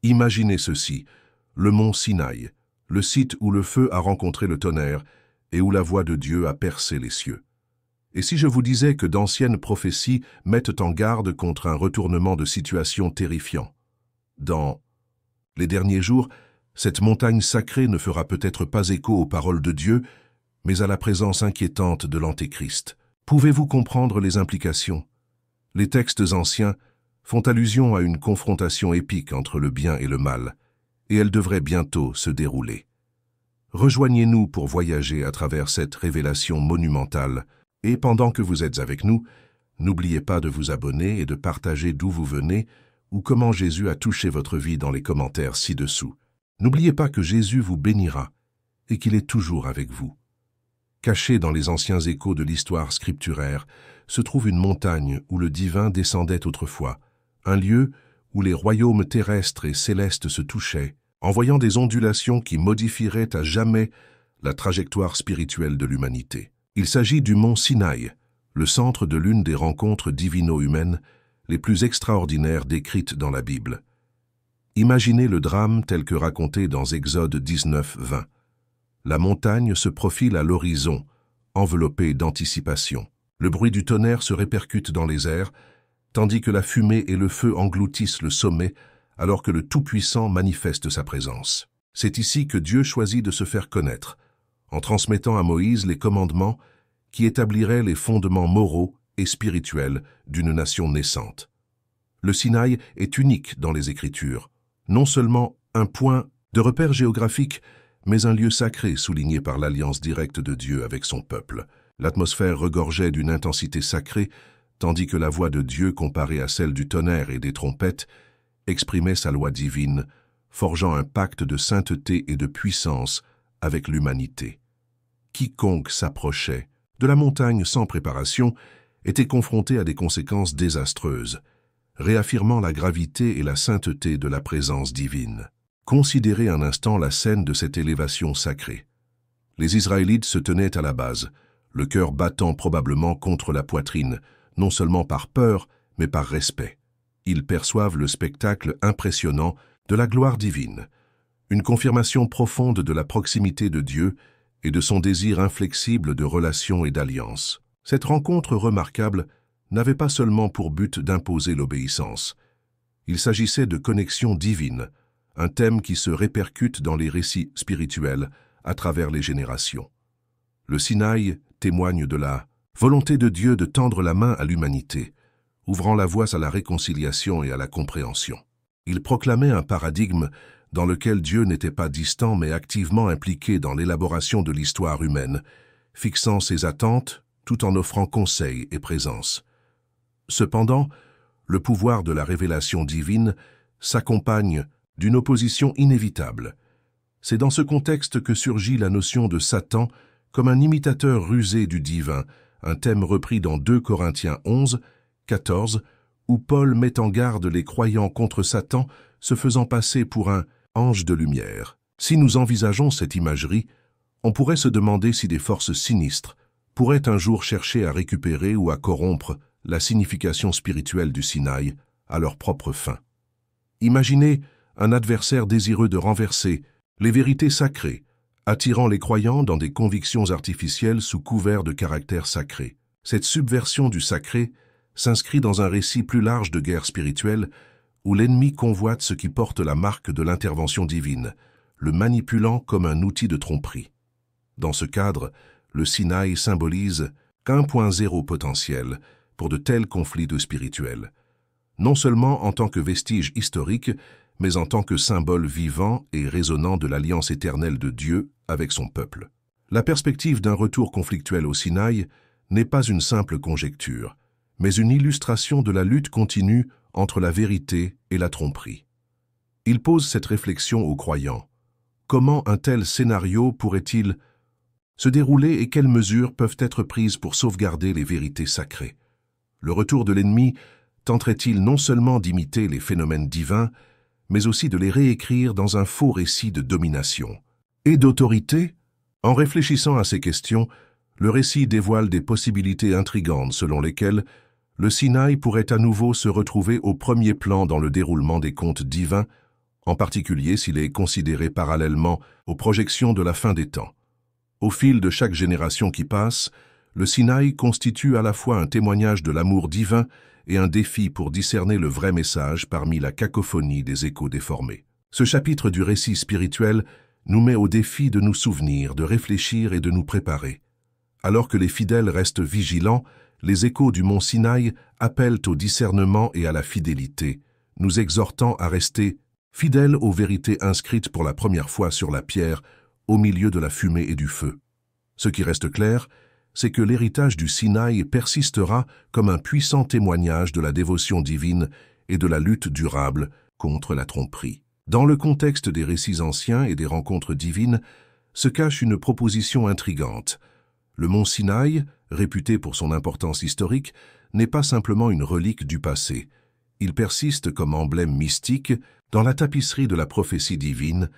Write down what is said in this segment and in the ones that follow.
Imaginez ceci, le mont Sinaï, le site où le feu a rencontré le tonnerre et où la voix de Dieu a percé les cieux. Et si je vous disais que d'anciennes prophéties mettent en garde contre un retournement de situation terrifiant? Dans les derniers jours, cette montagne sacrée ne fera peut-être pas écho aux paroles de Dieu, mais à la présence inquiétante de l'Antéchrist. Pouvez-vous comprendre les implications? Les textes anciens font allusion à une confrontation épique entre le bien et le mal, et elle devrait bientôt se dérouler. Rejoignez-nous pour voyager à travers cette révélation monumentale, et pendant que vous êtes avec nous, n'oubliez pas de vous abonner et de partager d'où vous venez ou comment Jésus a touché votre vie dans les commentaires ci-dessous. N'oubliez pas que Jésus vous bénira et qu'il est toujours avec vous. Cachée dans les anciens échos de l'histoire scripturaire, se trouve une montagne où le divin descendait autrefois, un lieu où les royaumes terrestres et célestes se touchaient, envoyant des ondulations qui modifieraient à jamais la trajectoire spirituelle de l'humanité. Il s'agit du mont Sinaï, le centre de l'une des rencontres divino-humaines les plus extraordinaires décrites dans la Bible. Imaginez le drame tel que raconté dans Exode 19:20. La montagne se profile à l'horizon, enveloppée d'anticipation. Le bruit du tonnerre se répercute dans les airs, tandis que la fumée et le feu engloutissent le sommet, alors que le Tout-Puissant manifeste sa présence. C'est ici que Dieu choisit de se faire connaître, en transmettant à Moïse les commandements qui établiraient les fondements moraux et spirituels d'une nation naissante. Le Sinaï est unique dans les Écritures, non seulement un point de repère géographique, mais un lieu sacré souligné par l'alliance directe de Dieu avec son peuple. L'atmosphère regorgeait d'une intensité sacrée, tandis que la voix de Dieu, comparée à celle du tonnerre et des trompettes, exprimait sa loi divine, forgeant un pacte de sainteté et de puissance avec l'humanité. Quiconque s'approchait de la montagne sans préparation était confronté à des conséquences désastreuses, réaffirmant la gravité et la sainteté de la présence divine. Considérez un instant la scène de cette élévation sacrée. Les Israélites se tenaient à la base, le cœur battant probablement contre la poitrine, non seulement par peur, mais par respect. Ils perçoivent le spectacle impressionnant de la gloire divine, une confirmation profonde de la proximité de Dieu et de son désir inflexible de relation et d'alliance. Cette rencontre remarquable n'avait pas seulement pour but d'imposer l'obéissance. Il s'agissait de connexion divine, un thème qui se répercute dans les récits spirituels à travers les générations. Le Sinaï témoigne de la volonté de Dieu de tendre la main à l'humanité, ouvrant la voie à la réconciliation et à la compréhension. Il proclamait un paradigme dans lequel Dieu n'était pas distant mais activement impliqué dans l'élaboration de l'histoire humaine, fixant ses attentes tout en offrant conseil et présence. Cependant, le pouvoir de la révélation divine s'accompagne d'une opposition inévitable. C'est dans ce contexte que surgit la notion de Satan comme un imitateur rusé du divin, un thème repris dans 2 Corinthiens 11, 14, où Paul met en garde les croyants contre Satan, se faisant passer pour un ange de lumière. Si nous envisageons cette imagerie, on pourrait se demander si des forces sinistres pourraient un jour chercher à récupérer ou à corrompre la signification spirituelle du Sinaï à leur propre fin. Imaginez un adversaire désireux de renverser les vérités sacrées, attirant les croyants dans des convictions artificielles sous couvert de caractère sacré. Cette subversion du sacré s'inscrit dans un récit plus large de guerre spirituelle où l'ennemi convoite ce qui porte la marque de l'intervention divine, le manipulant comme un outil de tromperie. Dans ce cadre, le Sinaï symbolise 1.0 potentiel pour de tels conflits spirituels, non seulement en tant que vestige historique, mais en tant que symbole vivant et résonnant de l'alliance éternelle de Dieu avec son peuple. La perspective d'un retour conflictuel au Sinaï n'est pas une simple conjecture, mais une illustration de la lutte continue entre la vérité et la tromperie. Il pose cette réflexion aux croyants. Comment un tel scénario pourrait-il se dérouler et quelles mesures peuvent être prises pour sauvegarder les vérités sacrées? Le retour de l'ennemi tenterait-il non seulement d'imiter les phénomènes divins, mais aussi de les réécrire dans un faux récit de domination et d'autorité? En réfléchissant à ces questions, le récit dévoile des possibilités intrigantes selon lesquelles le Sinaï pourrait à nouveau se retrouver au premier plan dans le déroulement des contes divins, en particulier s'il est considéré parallèlement aux projections de la fin des temps. Au fil de chaque génération qui passe, le Sinaï constitue à la fois un témoignage de l'amour divin et un défi pour discerner le vrai message parmi la cacophonie des échos déformés. Ce chapitre du récit spirituel nous met au défi de nous souvenir, de réfléchir et de nous préparer. Alors que les fidèles restent vigilants, les échos du mont Sinaï appellent au discernement et à la fidélité, nous exhortant à rester fidèles aux vérités inscrites pour la première fois sur la pierre, au milieu de la fumée et du feu. Ce qui reste clair, c'est que l'héritage du Sinaï persistera comme un puissant témoignage de la dévotion divine et de la lutte durable contre la tromperie. Dans le contexte des récits anciens et des rencontres divines, se cache une proposition intrigante. Le mont Sinaï, réputé pour son importance historique, n'est pas simplement une relique du passé. Il persiste comme emblème mystique dans la tapisserie de la prophétie divine,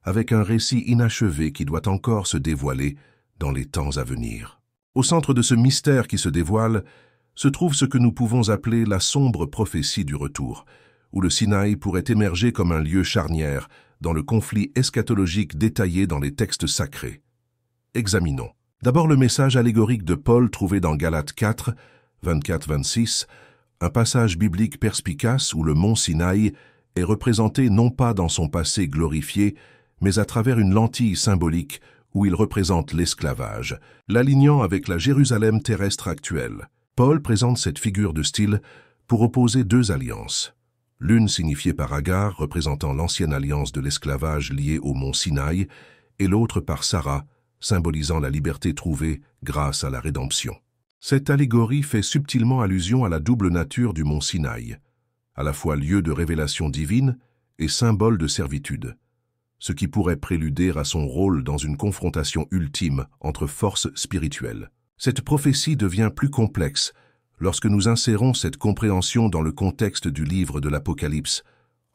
avec un récit inachevé qui doit encore se dévoiler dans les temps à venir. Au centre de ce mystère qui se dévoile se trouve ce que nous pouvons appeler la sombre prophétie du retour, où le Sinaï pourrait émerger comme un lieu charnière dans le conflit eschatologique détaillé dans les textes sacrés. Examinons. D'abord le message allégorique de Paul trouvé dans Galates 4, 24-26, un passage biblique perspicace où le mont Sinaï est représenté non pas dans son passé glorifié, mais à travers une lentille symbolique où il représente l'esclavage, l'alignant avec la Jérusalem terrestre actuelle. Paul présente cette figure de style pour opposer deux alliances. L'une signifiée par Agar, représentant l'ancienne alliance de l'esclavage liée au mont Sinaï, et l'autre par Sarah, symbolisant la liberté trouvée grâce à la rédemption. Cette allégorie fait subtilement allusion à la double nature du mont Sinaï, à la fois lieu de révélation divine et symbole de servitude, ce qui pourrait préluder à son rôle dans une confrontation ultime entre forces spirituelles. Cette prophétie devient plus complexe lorsque nous insérons cette compréhension dans le contexte du livre de l'Apocalypse,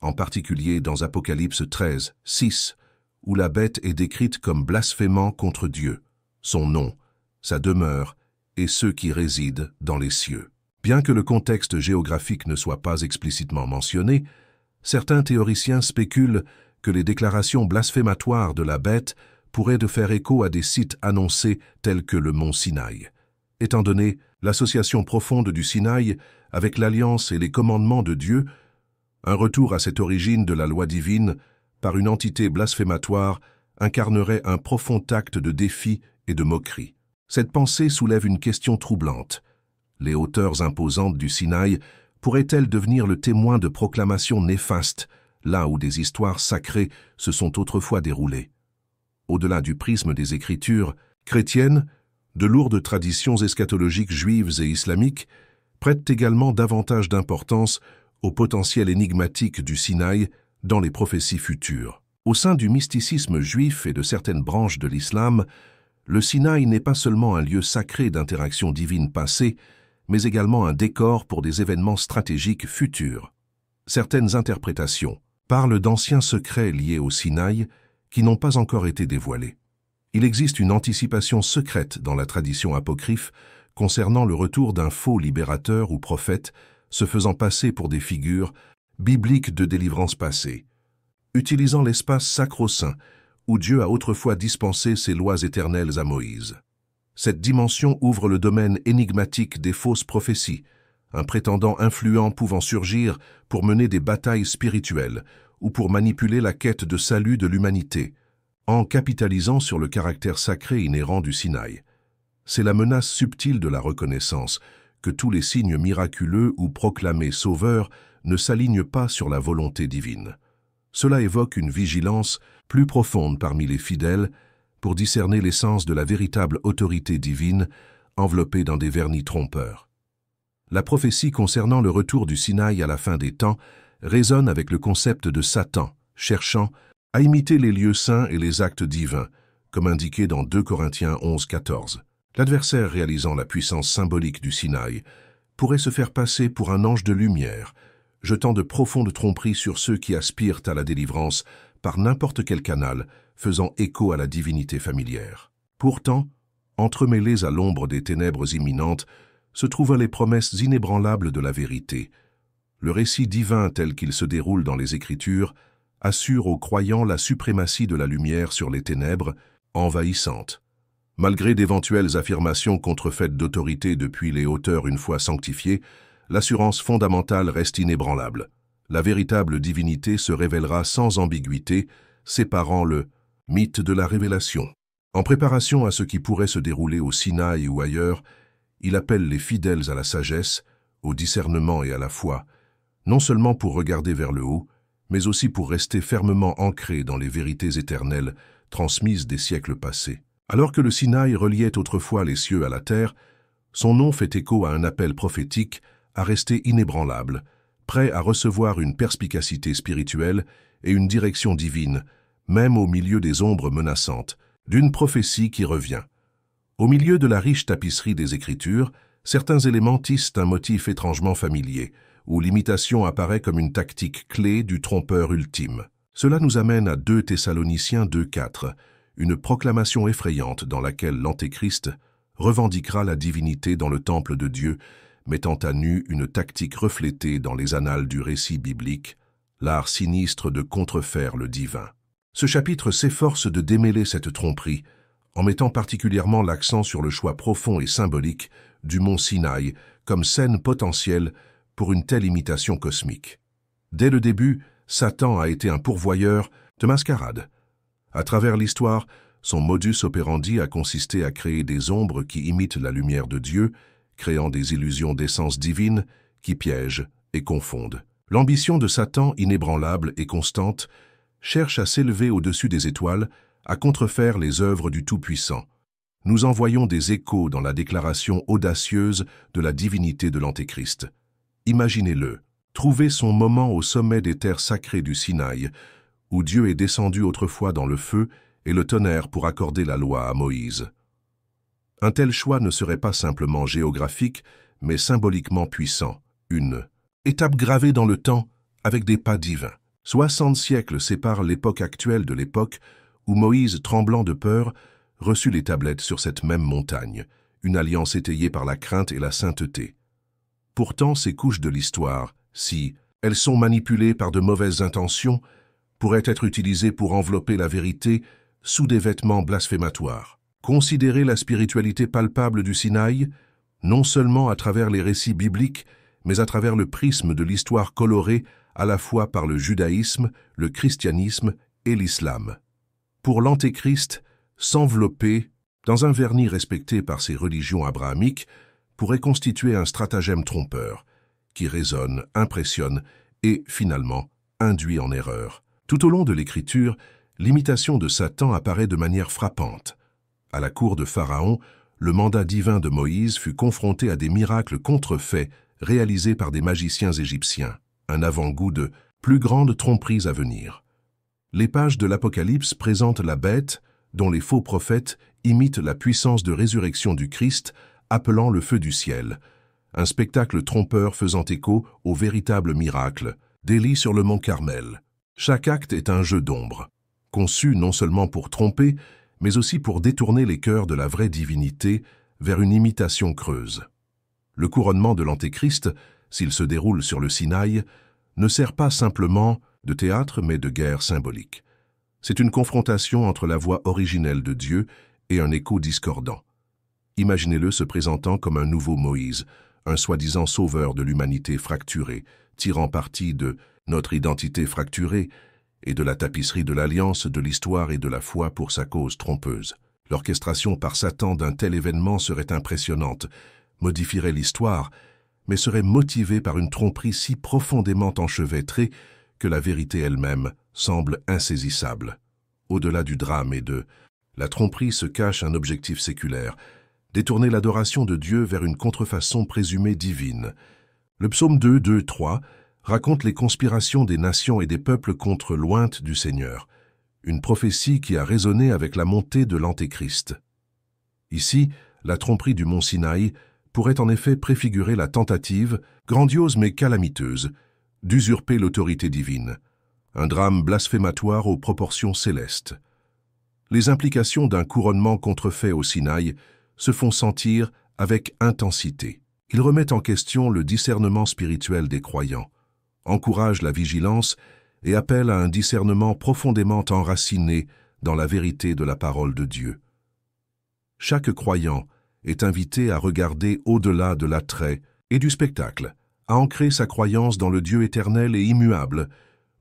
en particulier dans Apocalypse 13, 6, où la bête est décrite comme blasphémant contre Dieu, son nom, sa demeure et ceux qui résident dans les cieux. Bien que le contexte géographique ne soit pas explicitement mentionné, certains théoriciens spéculent que les déclarations blasphématoires de la bête pourraient de faire écho à des sites annoncés tels que le mont Sinaï. Étant donné l'association profonde du Sinaï avec l'alliance et les commandements de Dieu, un retour à cette origine de la loi divine par une entité blasphématoire incarnerait un profond acte de défi et de moquerie. Cette pensée soulève une question troublante. Les hauteurs imposantes du Sinaï pourraient-elles devenir le témoin de proclamations néfastes, là où des histoires sacrées se sont autrefois déroulées? Au-delà du prisme des Écritures chrétiennes, de lourdes traditions eschatologiques juives et islamiques prêtent également davantage d'importance au potentiel énigmatique du Sinaï dans les prophéties futures. Au sein du mysticisme juif et de certaines branches de l'islam, le Sinaï n'est pas seulement un lieu sacré d'interaction divine passée, mais également un décor pour des événements stratégiques futurs. Certaines interprétations parlent d'anciens secrets liés au Sinaï qui n'ont pas encore été dévoilés. Il existe une anticipation secrète dans la tradition apocryphe concernant le retour d'un faux libérateur ou prophète se faisant passer pour des figures bibliques de délivrance passée, utilisant l'espace sacro-saint où Dieu a autrefois dispensé ses lois éternelles à Moïse. Cette dimension ouvre le domaine énigmatique des fausses prophéties, un prétendant influent pouvant surgir pour mener des batailles spirituelles ou pour manipuler la quête de salut de l'humanité, en capitalisant sur le caractère sacré inhérent du Sinaï. C'est la menace subtile de la reconnaissance que tous les signes miraculeux ou proclamés sauveurs ne s'alignent pas sur la volonté divine. Cela évoque une vigilance plus profonde parmi les fidèles pour discerner l'essence de la véritable autorité divine enveloppée dans des vernis trompeurs. La prophétie concernant le retour du Sinaï à la fin des temps résonne avec le concept de Satan, cherchant à imiter les lieux saints et les actes divins, comme indiqué dans 2 Corinthiens 11, 14. L'adversaire réalisant la puissance symbolique du Sinaï pourrait se faire passer pour un ange de lumière, jetant de profondes tromperies sur ceux qui aspirent à la délivrance par n'importe quel canal, faisant écho à la divinité familière. Pourtant, entremêlées à l'ombre des ténèbres imminentes, se trouvent les promesses inébranlables de la vérité. Le récit divin tel qu'il se déroule dans les Écritures assure aux croyants la suprématie de la lumière sur les ténèbres, envahissantes. Malgré d'éventuelles affirmations contrefaites d'autorité depuis les hauteurs une fois sanctifiées, l'assurance fondamentale reste inébranlable. La véritable divinité se révélera sans ambiguïté, séparant le mythe de la révélation. En préparation à ce qui pourrait se dérouler au Sinaï ou ailleurs, il appelle les fidèles à la sagesse, au discernement et à la foi, non seulement pour regarder vers le haut, mais aussi pour rester fermement ancrés dans les vérités éternelles transmises des siècles passés. Alors que le Sinaï reliait autrefois les cieux à la terre, son nom fait écho à un appel prophétique à rester inébranlable, prêt à recevoir une perspicacité spirituelle et une direction divine, même au milieu des ombres menaçantes, d'une prophétie qui revient. Au milieu de la riche tapisserie des Écritures, certains éléments tissent un motif étrangement familier, où l'imitation apparaît comme une tactique clé du trompeur ultime. Cela nous amène à 2 Thessaloniciens 2,4, une proclamation effrayante dans laquelle l'Antéchrist revendiquera la divinité dans le temple de Dieu, mettant à nu une tactique reflétée dans les annales du récit biblique, l'art sinistre de contrefaire le divin. Ce chapitre s'efforce de démêler cette tromperie, en mettant particulièrement l'accent sur le choix profond et symbolique du mont Sinaï comme scène potentielle pour une telle imitation cosmique. Dès le début, Satan a été un pourvoyeur de mascarade. À travers l'histoire, son modus operandi a consisté à créer des ombres qui imitent la lumière de Dieu, créant des illusions d'essence divine qui piègent et confondent. L'ambition de Satan, inébranlable et constante, cherche à s'élever au-dessus des étoiles, à contrefaire les œuvres du Tout-Puissant. Nous en voyons des échos dans la déclaration audacieuse de la divinité de l'Antéchrist. Imaginez-le, trouver son moment au sommet des terres sacrées du Sinaï, où Dieu est descendu autrefois dans le feu et le tonnerre pour accorder la loi à Moïse. Un tel choix ne serait pas simplement géographique, mais symboliquement puissant. Une étape gravée dans le temps avec des pas divins. 60 siècles séparent l'époque actuelle de l'époque où Moïse, tremblant de peur, reçut les tablettes sur cette même montagne, une alliance étayée par la crainte et la sainteté. Pourtant, ces couches de l'histoire, si elles sont manipulées par de mauvaises intentions, pourraient être utilisées pour envelopper la vérité sous des vêtements blasphématoires. Considérer la spiritualité palpable du Sinaï, non seulement à travers les récits bibliques, mais à travers le prisme de l'histoire colorée à la fois par le judaïsme, le christianisme et l'islam. Pour l'Antéchrist, s'envelopper dans un vernis respecté par ces religions abrahamiques pourrait constituer un stratagème trompeur, qui résonne, impressionne et, finalement, induit en erreur. Tout au long de l'Écriture, l'imitation de Satan apparaît de manière frappante. À la cour de Pharaon, le mandat divin de Moïse fut confronté à des miracles contrefaits réalisés par des magiciens égyptiens, un avant-goût de plus grandes tromperies à venir. Les pages de l'Apocalypse présentent la bête, dont les faux prophètes imitent la puissance de résurrection du Christ, appelant le feu du ciel, un spectacle trompeur faisant écho au véritable miracle d'Élie sur le mont Carmel. Chaque acte est un jeu d'ombre, conçu non seulement pour tromper, mais aussi pour détourner les cœurs de la vraie divinité vers une imitation creuse. Le couronnement de l'Antéchrist, s'il se déroule sur le Sinaï, ne sert pas simplement de théâtre, mais de guerre symbolique. C'est une confrontation entre la voix originelle de Dieu et un écho discordant. Imaginez-le se présentant comme un nouveau Moïse, un soi-disant sauveur de l'humanité fracturée, tirant parti de notre identité fracturée et de la tapisserie de l'alliance, de l'histoire et de la foi pour sa cause trompeuse. L'orchestration par Satan d'un tel événement serait impressionnante, modifierait l'histoire, mais serait motivée par une tromperie si profondément enchevêtrée que la vérité elle-même semble insaisissable. Au-delà du drame et de la tromperie se cache un objectif séculaire, détourner l'adoration de Dieu vers une contrefaçon présumée divine. Le psaume 2, 2, 3 raconte les conspirations des nations et des peuples contre l'ointe du Seigneur, une prophétie qui a résonné avec la montée de l'Antéchrist. Ici, la tromperie du mont Sinaï pourrait en effet préfigurer la tentative, grandiose mais calamiteuse, d'usurper l'autorité divine, un drame blasphématoire aux proportions célestes. Les implications d'un couronnement contrefait au Sinaï se font sentir avec intensité. Ils remettent en question le discernement spirituel des croyants, encouragent la vigilance et appelle à un discernement profondément enraciné dans la vérité de la parole de Dieu. Chaque croyant est invité à regarder au-delà de l'attrait et du spectacle, à ancrer sa croyance dans le Dieu éternel et immuable,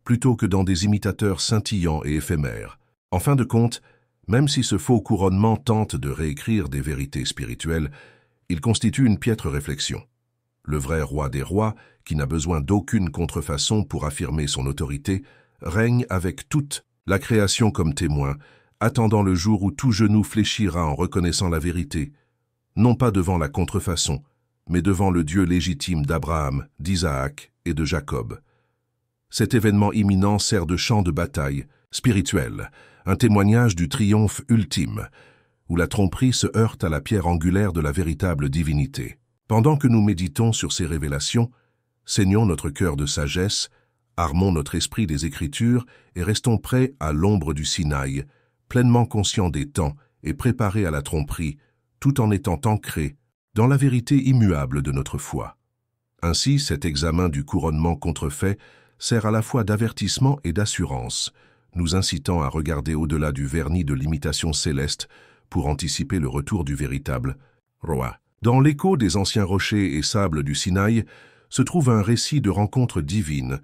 plutôt que dans des imitateurs scintillants et éphémères. En fin de compte, même si ce faux couronnement tente de réécrire des vérités spirituelles, il constitue une piètre réflexion. Le vrai roi des rois, qui n'a besoin d'aucune contrefaçon pour affirmer son autorité, règne avec toute la création comme témoin, attendant le jour où tout genou fléchira en reconnaissant la vérité, non pas devant la contrefaçon, mais devant le Dieu légitime d'Abraham, d'Isaac et de Jacob. Cet événement imminent sert de champ de bataille spirituel, un témoignage du triomphe ultime, où la tromperie se heurte à la pierre angulaire de la véritable divinité. Pendant que nous méditons sur ces révélations, saignons notre cœur de sagesse, armons notre esprit des Écritures et restons prêts à l'ombre du Sinaï, pleinement conscients des temps et préparés à la tromperie, tout en étant ancrés dans la vérité immuable de notre foi. Ainsi, cet examen du couronnement contrefait sert à la fois d'avertissement et d'assurance, nous incitant à regarder au-delà du vernis de l'imitation céleste pour anticiper le retour du véritable roi. Dans l'écho des anciens rochers et sables du Sinaï se trouve un récit de rencontres divines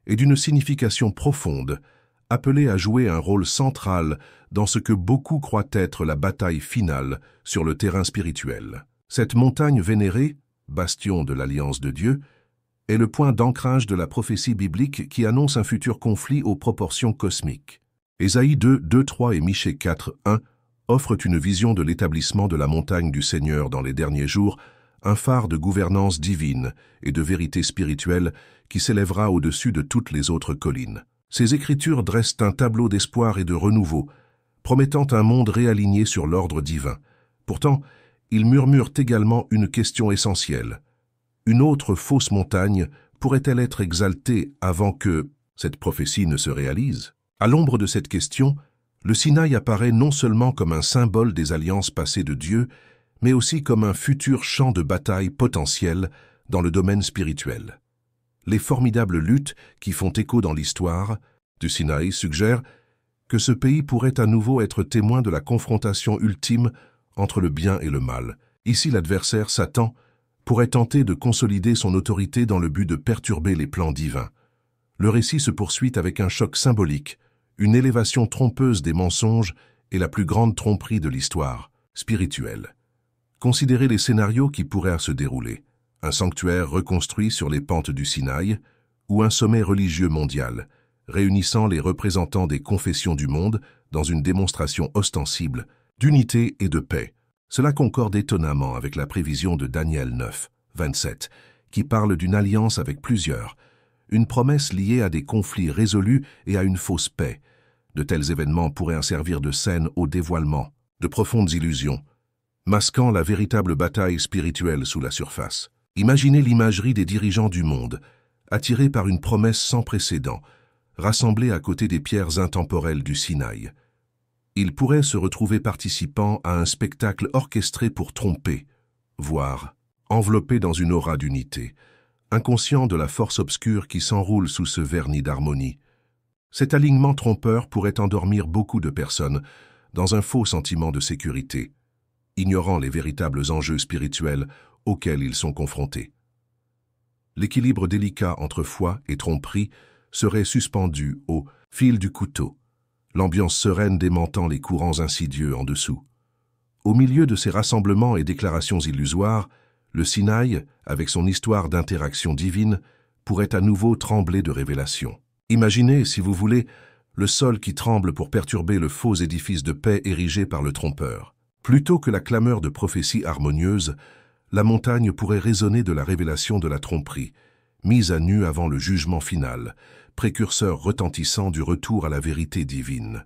et d'une signification profonde, appelé à jouer un rôle central dans ce que beaucoup croient être la bataille finale sur le terrain spirituel. Cette montagne vénérée, bastion de l'Alliance de Dieu, est le point d'ancrage de la prophétie biblique qui annonce un futur conflit aux proportions cosmiques. Ésaïe 2, 2, 3 et Michée 4, 1 offrent une vision de l'établissement de la montagne du Seigneur dans les derniers jours, un phare de gouvernance divine et de vérité spirituelle qui s'élèvera au-dessus de toutes les autres collines. Ces écritures dressent un tableau d'espoir et de renouveau, promettant un monde réaligné sur l'ordre divin. Pourtant, ils murmurent également une question essentielle. Une autre fausse montagne pourrait-elle être exaltée avant que cette prophétie ne se réalise? À l'ombre de cette question, le Sinaï apparaît non seulement comme un symbole des alliances passées de Dieu, mais aussi comme un futur champ de bataille potentiel dans le domaine spirituel. Les formidables luttes qui font écho dans l'histoire du Sinaï suggèrent que ce pays pourrait à nouveau être témoin de la confrontation ultime entre le bien et le mal. Ici, l'adversaire, Satan, pourrait tenter de consolider son autorité dans le but de perturber les plans divins. Le récit se poursuit avec un choc symbolique, une élévation trompeuse des mensonges et la plus grande tromperie de l'histoire spirituelle. Considérez les scénarios qui pourraient se dérouler. Un sanctuaire reconstruit sur les pentes du Sinaï ou un sommet religieux mondial, réunissant les représentants des confessions du monde dans une démonstration ostensible d'unité et de paix. Cela concorde étonnamment avec la prévision de Daniel 9, 27, qui parle d'une alliance avec plusieurs, une promesse liée à des conflits résolus et à une fausse paix. De tels événements pourraient servir de scène au dévoilement de profondes illusions, masquant la véritable bataille spirituelle sous la surface. Imaginez l'imagerie des dirigeants du monde, attirés par une promesse sans précédent, rassemblés à côté des pierres intemporelles du Sinaï. Ils pourraient se retrouver participants à un spectacle orchestré pour tromper, voire enveloppés dans une aura d'unité, inconscients de la force obscure qui s'enroule sous ce vernis d'harmonie. Cet alignement trompeur pourrait endormir beaucoup de personnes dans un faux sentiment de sécurité, ignorant les véritables enjeux spirituels auxquels ils sont confrontés. L'équilibre délicat entre foi et tromperie serait suspendu au fil du couteau, l'ambiance sereine démentant les courants insidieux en dessous. Au milieu de ces rassemblements et déclarations illusoires, le Sinaï, avec son histoire d'interaction divine, pourrait à nouveau trembler de révélation. Imaginez, si vous voulez, le sol qui tremble pour perturber le faux édifice de paix érigé par le trompeur. Plutôt que la clameur de prophéties harmonieuses, la montagne pourrait résonner de la révélation de la tromperie, mise à nu avant le jugement final, précurseur retentissant du retour à la vérité divine.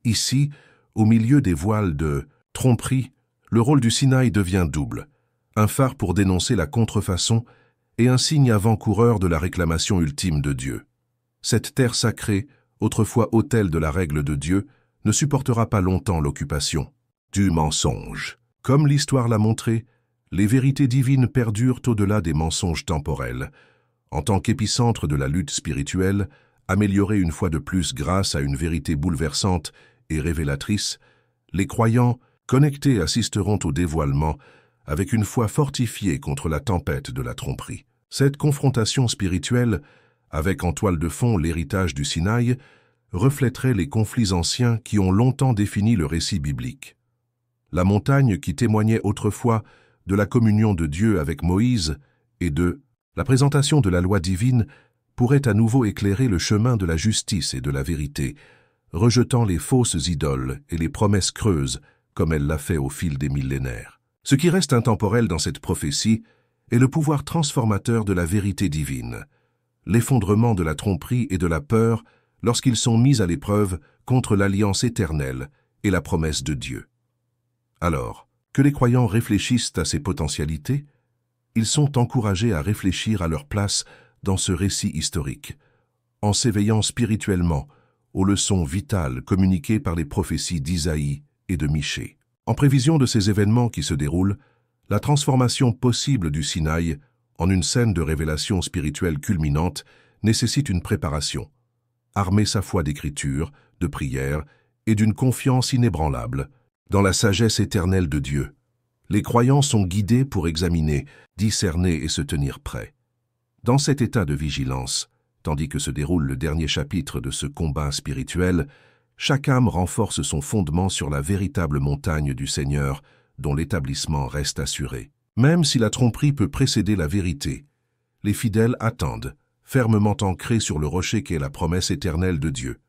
Ici, au milieu des voiles de tromperie, le rôle du Sinaï devient double, un phare pour dénoncer la contrefaçon et un signe avant-coureur de la réclamation ultime de Dieu. Cette terre sacrée, autrefois autel de la règle de Dieu, ne supportera pas longtemps l'occupation du mensonge. Comme l'histoire l'a montré, les vérités divines perdurent au-delà des mensonges temporels. En tant qu'épicentre de la lutte spirituelle, Améliorés une fois de plus grâce à une vérité bouleversante et révélatrice, les croyants connectés assisteront au dévoilement avec une foi fortifiée contre la tempête de la tromperie. Cette confrontation spirituelle, avec en toile de fond l'héritage du Sinaï, reflèterait les conflits anciens qui ont longtemps défini le récit biblique. La montagne qui témoignait autrefois de la communion de Dieu avec Moïse et de la présentation de la loi divine pourrait à nouveau éclairer le chemin de la justice et de la vérité, rejetant les fausses idoles et les promesses creuses comme elle l'a fait au fil des millénaires. Ce qui reste intemporel dans cette prophétie est le pouvoir transformateur de la vérité divine, l'effondrement de la tromperie et de la peur lorsqu'ils sont mis à l'épreuve contre l'alliance éternelle et la promesse de Dieu. Alors, que les croyants réfléchissent à ces potentialités, ils sont encouragés à réfléchir à leur place dans ce récit historique, en s'éveillant spirituellement aux leçons vitales communiquées par les prophéties d'Isaïe et de Michée. En prévision de ces événements qui se déroulent, la transformation possible du Sinaï en une scène de révélation spirituelle culminante nécessite une préparation. Armer sa foi d'écriture, de prière et d'une confiance inébranlable dans la sagesse éternelle de Dieu. Les croyants sont guidés pour examiner, discerner et se tenir prêts. Dans cet état de vigilance, tandis que se déroule le dernier chapitre de ce combat spirituel, chaque âme renforce son fondement sur la véritable montagne du Seigneur, dont l'établissement reste assuré. Même si la tromperie peut précéder la vérité, les fidèles attendent, fermement ancrés sur le rocher qu'est la promesse éternelle de Dieu.